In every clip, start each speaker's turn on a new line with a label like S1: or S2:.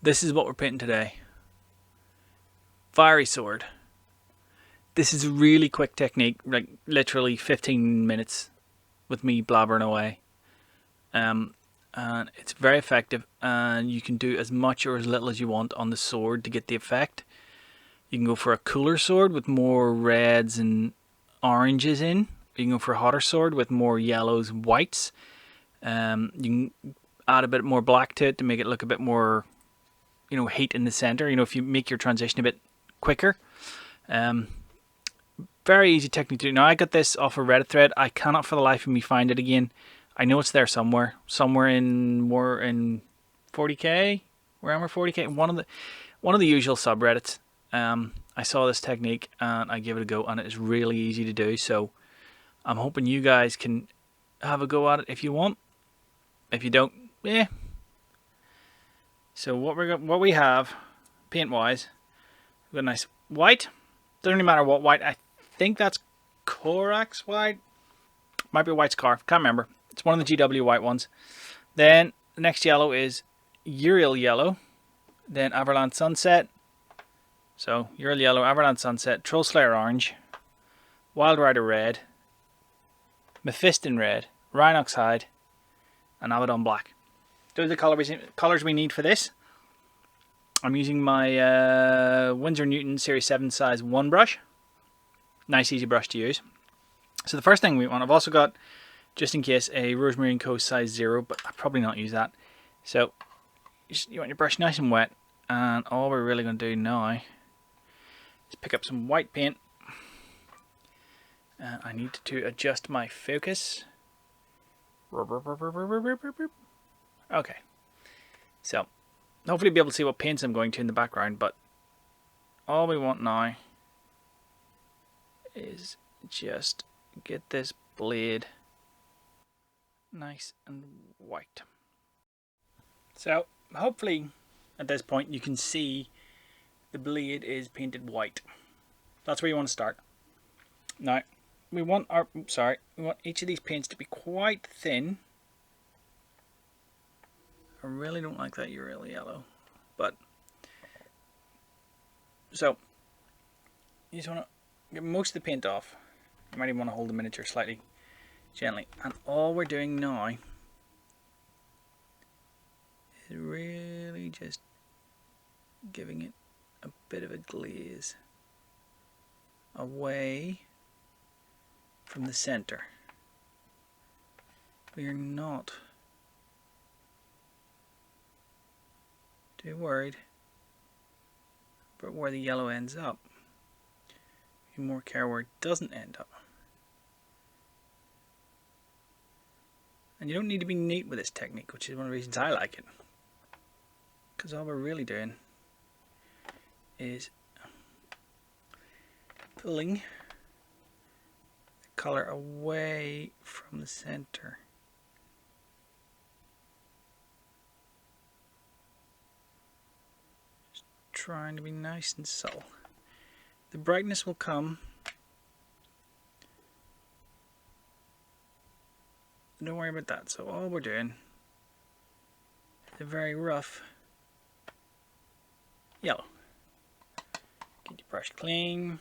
S1: This is what we're painting today. Fiery sword. This is a really quick technique, like literally 15 minutes with me blabbering away. And it's very effective, and you can do as much or as little as you want on the sword to get the effect. You can go for a cooler sword with more reds and oranges in. You can go for a hotter sword with more yellows and whites. You can add a bit more black to it to make it look a bit more, heat in the center. If you make your transition a bit quicker. Very easy technique to do. Now, I got this off a Reddit thread. I cannot for the life of me find it again. I know it's there somewhere in 40k, Warhammer 40k, one of the usual subreddits. I saw this technique and I gave it a go, and it is really easy to do. So I'm hoping you guys can have a go at it if you want. If you don't, yeah. So what we have, paint wise, we've got a nice white. Doesn't really matter what white. I think that's Corax white. Might be White Scarf. Can't remember. It's one of the GW white ones. Then the next yellow is Ural yellow. Then Avalanche Sunset. So Ural yellow, Avalanche Sunset, Troll Slayer orange, Wild Rider red, Mephiston red, Rhinox hide, and Abaddon black. Those are the colors we need for this. I'm using my Winsor Newton Series 7 size 1 brush. Nice easy brush to use. So the first thing we want, I've also got, just in case, a Rosemary & Co size 0, but I'll probably not use that. So you want your brush nice and wet, and all we're really going to do now is pick up some white paint. And I need to adjust my focus. Okay. So hopefully be able to see what paints I'm going to in the background, but all we want now is just get this blade nice and white. So hopefully at this point you can see the blade is painted white. That's where you want to start. Now we want each of these paints to be quite thin. I really don't like that Ural yellow, but so you just want to get most of the paint off. You might even want to hold the miniature slightly gently, and all we're doing now is really just giving it a bit of a glaze away from the center. We're not too worried about where the yellow ends up. Be more care where it doesn't end up. And you don't need to be neat with this technique, which is one of the reasons I like it. Because all we're really doing is pulling the color away from the center. Just trying to be nice and subtle. The brightness will come. Don't worry about that. So all we're doing is a very rough yellow. Get your brush clean.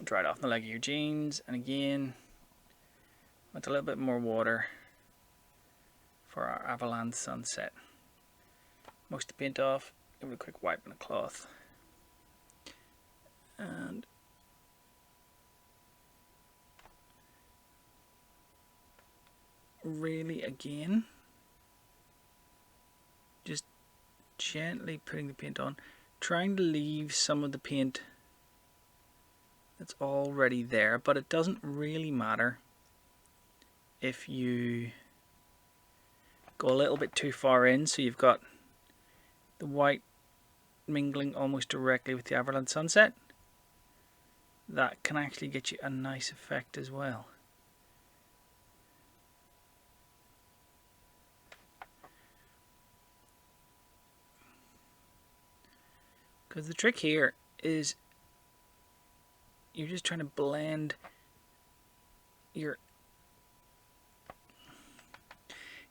S1: Dry it off the leg of your jeans, and again with a little bit more water for our Avalanche Sunset. Most of the paint off, give it a quick wipe on a cloth, and really again just gently putting the paint on, trying to leave some of the paint that's already there, but it doesn't really matter if you go a little bit too far in, so you've got the white mingling almost directly with the Avalanche Sunset. That can actually get you a nice effect as well. Because the trick here is you're just trying to blend your...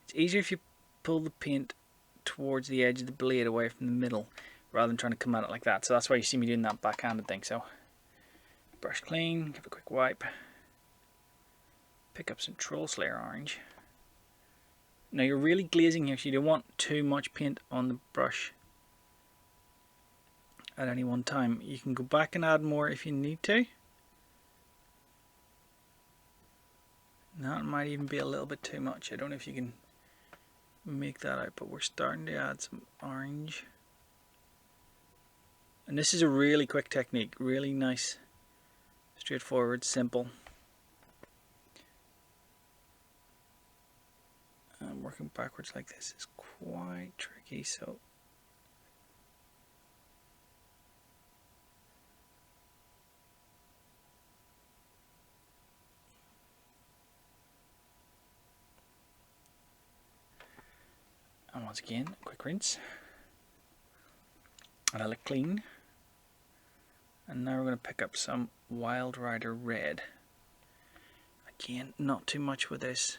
S1: It's easier if you pull the paint towards the edge of the blade, away from the middle, rather than trying to come at it like that. So that's why you see me doing that backhanded thing. So brush clean, give a quick wipe, pick up some Troll Slayer orange. Now you're really glazing here, so you don't want too much paint on the brush at any one time. You can go back and add more if you need to. That might even be a little bit too much. I don't know if you can make that out, but we're starting to add some orange. And this is a really quick technique, really nice, straightforward, simple. And working backwards like this is quite tricky, so and once again, a quick rinse and a lick clean. And now we're going to pick up some Wild Rider Red. Again, not too much with this.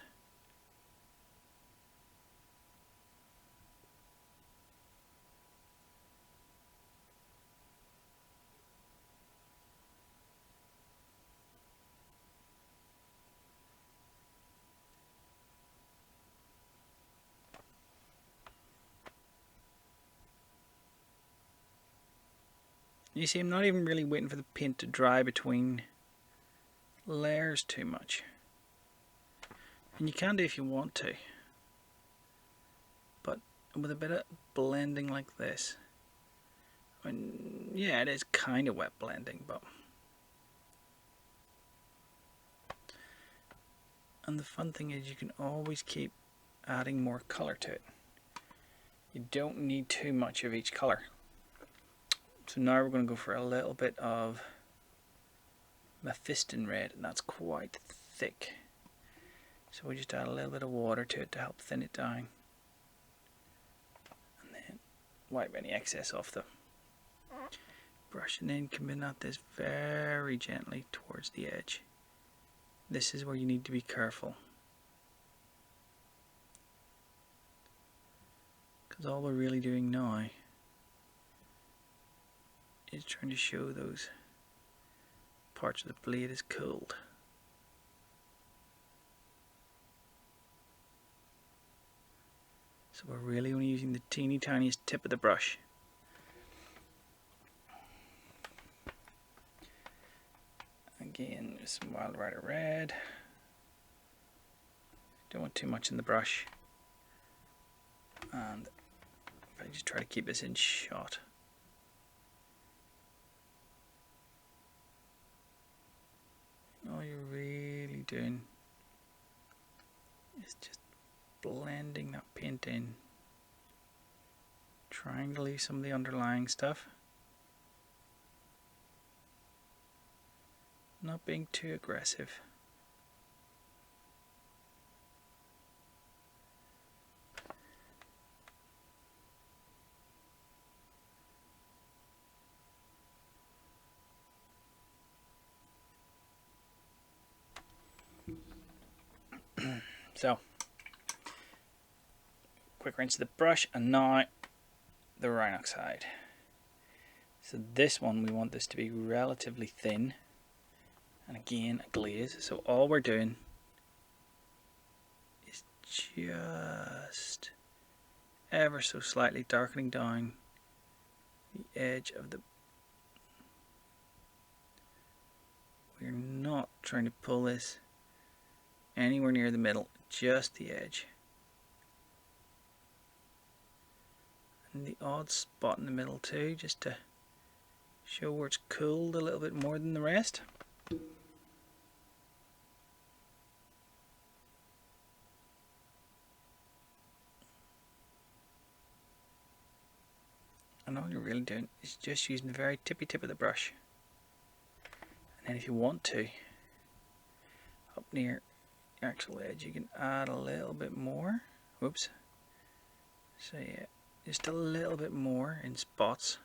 S1: You see, I'm not even really waiting for the paint to dry between layers too much. And you can do if you want to. But with a bit of blending like this. I mean, yeah, it is kind of wet blending, but... And the fun thing is you can always keep adding more colour to it. You don't need too much of each colour. So now we're going to go for a little bit of Mephiston red, and that's quite thick. So we just add a little bit of water to it to help thin it down. And then wipe any excess off the brush, and then come in at this very gently towards the edge. This is where you need to be careful, because all we're really doing now is trying to show those parts of the blade is cooled. So we're really only using the teeny tiniest tip of the brush. Again, there's some Wild Rider Red. Don't want too much in the brush. And if I just try to keep this in shot. All you're really doing is just blending that paint in, trying to leave some of the underlying stuff, not being too aggressive. So, quick rinse of the brush, and now the Rhinox side. So this one, we want this to be relatively thin, and again a glaze. So all we're doing is just ever so slightly darkening down the edge of the... We're not trying to pull this anywhere near the middle, just the edge. And the odd spot in the middle too, just to show where it's cooled a little bit more than the rest. And all you're really doing is just using the very tippy tip of the brush. And then if you want to, up near the actual edge, you can add a little bit more. Whoops. So yeah, just a little bit more in spots,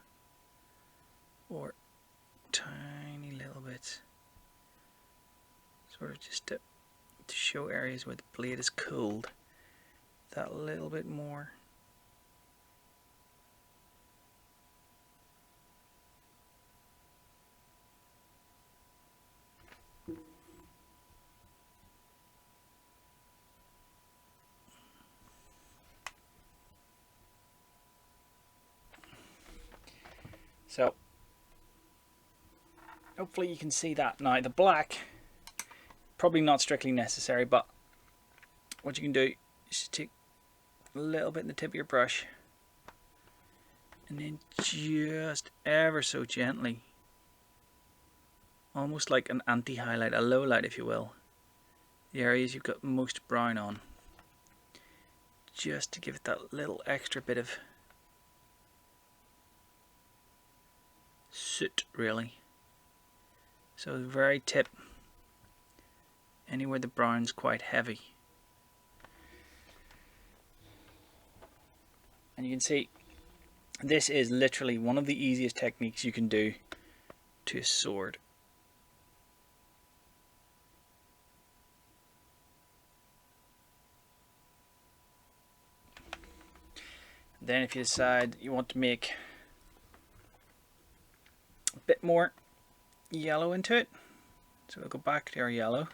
S1: or tiny little bits, sort of just to show areas where the blade is cooled. That little bit more So hopefully you can see that. Now the black, probably not strictly necessary, but what you can do is take a little bit in the tip of your brush and then just ever so gently, almost like an anti-highlight, a low light if you will, the areas you've got most brown on, just to give it that little extra bit of soot really. So the very tip, anywhere the brown's quite heavy. And you can see this is literally one of the easiest techniques you can do to a sword. Then if you decide you want to make a bit more yellow into it, so we'll go back to our yellow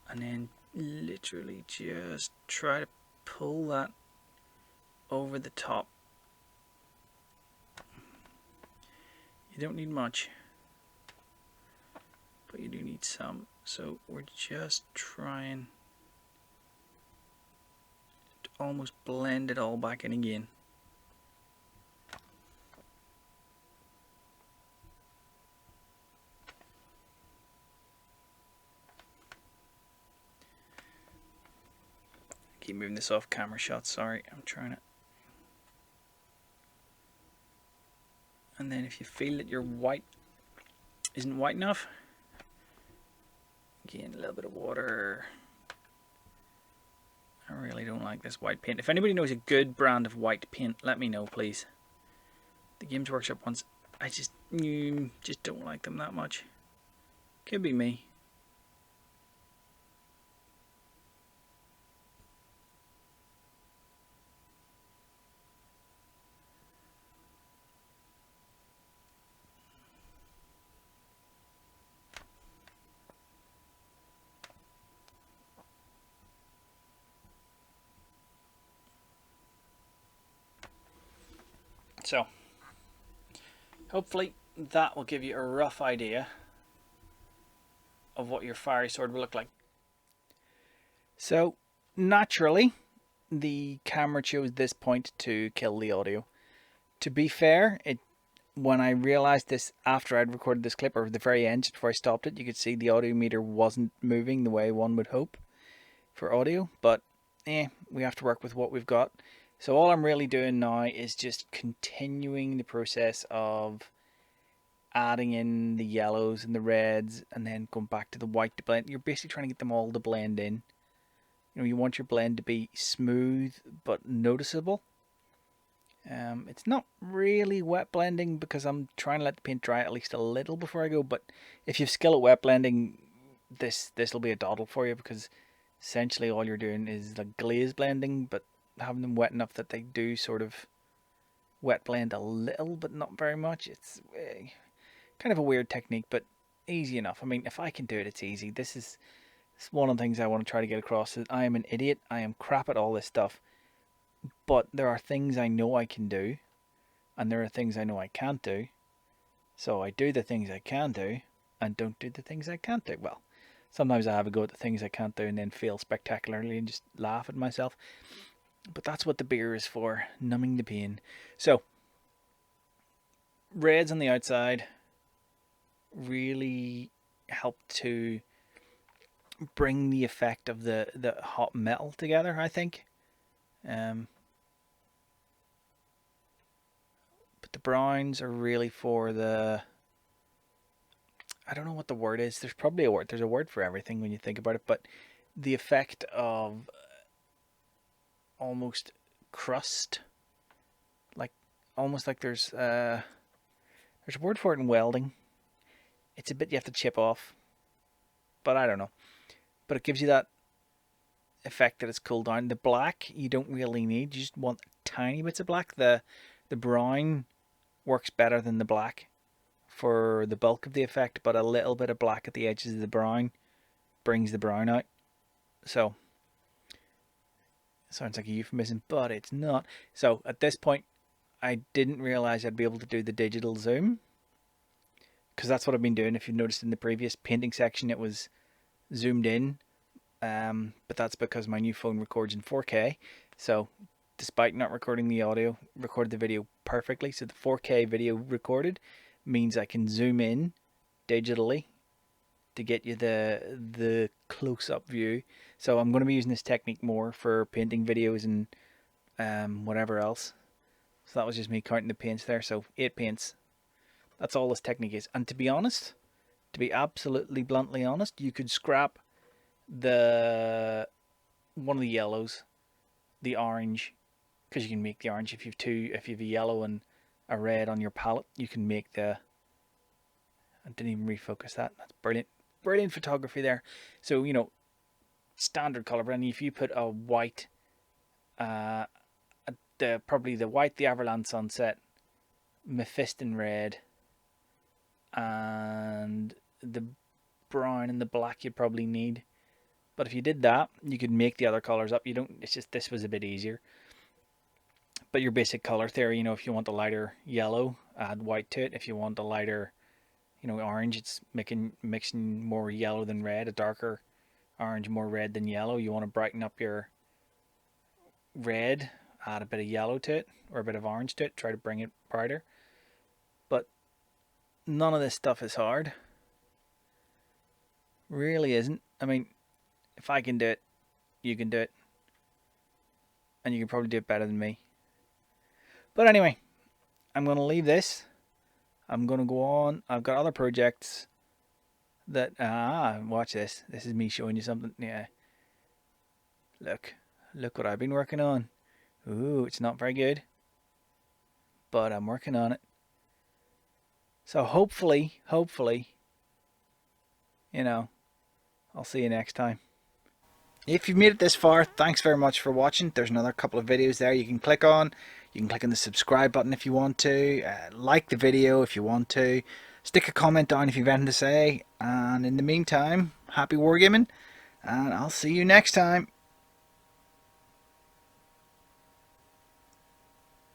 S1: and then literally just try to pull that over the top. You don't need much, but you do need some, so we're just trying to almost blend it all back in again. Keep moving this off camera shot, sorry, I'm trying to. And then if you feel that your white isn't white enough, again a little bit of water. I really don't like this white paint. If anybody knows a good brand of white paint, let me know please. The Games Workshop ones, I just don't like them that much. Could be me. So, hopefully that will give you a rough idea of what your fiery sword will look like. So, naturally, the camera chose this point to kill the audio. To be fair, when I realized this after I'd recorded this clip, or at the very end, just before I stopped it, you could see the audio meter wasn't moving the way one would hope for audio, but we have to work with what we've got. So all I'm really doing now is just continuing the process of adding in the yellows and the reds and then going back to the white to blend. You're basically trying to get them all to blend in. You know, you want your blend to be smooth but noticeable. It's not really wet blending because I'm trying to let the paint dry at least a little before I go, but if you've skill at wet blending, this will be a doddle for you, because essentially all you're doing is like glaze blending, but having them wet enough that they do sort of wet blend a little but not very much. It's kind of a weird technique, but easy enough. I mean, if I can do it, it's easy. This is one of the things I want to try to get across, is I am an idiot. I am crap at all this stuff, but there are things I know I can do and there are things I know I can't do, so I do the things I can do and don't do the things I can't do. Well, sometimes I have a go at the things I can't do and then fail spectacularly and just laugh at myself. But that's what the beer is for, numbing the pain. So, reds on the outside really help to bring the effect of the hot metal together, I think. But the browns are really for the... I don't know what the word is. There's probably a word. There's a word for everything when you think about it. But the effect of almost crust, like almost like there's a word for it in welding. It's a bit you have to chip off, but I don't know. But it gives you that effect that it's cooled down. The black you don't really need. You just want tiny bits of black. The brown works better than the black for the bulk of the effect, but a little bit of black at the edges of the brown brings the brown out. So sounds like a euphemism, but it's not. So at this point I didn't realize I'd be able to do the digital zoom, because that's what I've been doing. If you noticed in the previous painting section, it was zoomed in, but that's because my new phone records in 4K. So despite not recording the audio, recorded the video perfectly. So the 4K video recorded means I can zoom in digitally to get you the close-up view. So I'm going to be using this technique more for painting videos and whatever else. So that was just me counting the paints there. So 8 paints. That's all this technique is. And to be honest, to be absolutely bluntly honest, you could scrap the one of the yellows, the orange, because you can make the orange if you have a yellow and a red on your palette, you can make the. I didn't even refocus that. That's brilliant, brilliant photography there. So standard color, but if you put a white, probably the white, the Everland Sunset, Mephiston red, and the brown and the black you'd probably need. But if you did that, you could make the other colors up. It's just this was a bit easier. But your basic color theory, if you want a lighter yellow, add white to it. If you want a lighter, orange, it's mixing more yellow than red. A darker orange, more red than yellow. You want to brighten up your red, add a bit of yellow to it, or a bit of orange to it. Try to bring it brighter. But none of this stuff is hard. Really isn't. I mean, if I can do it, you can do it. And you can probably do it better than me. But anyway, I'm going to leave this. I'm going to go on. I've got other projects that... watch this. This is me showing you something. Yeah. Look what I've been working on. Ooh, it's not very good. But I'm working on it. So hopefully, I'll see you next time. If you've made it this far, thanks very much for watching. There's another couple of videos there you can click on. You can click on the subscribe button if you want to. Like the video if you want to. Stick a comment down if you've anything to say. And in the meantime, happy wargaming. And I'll see you next time.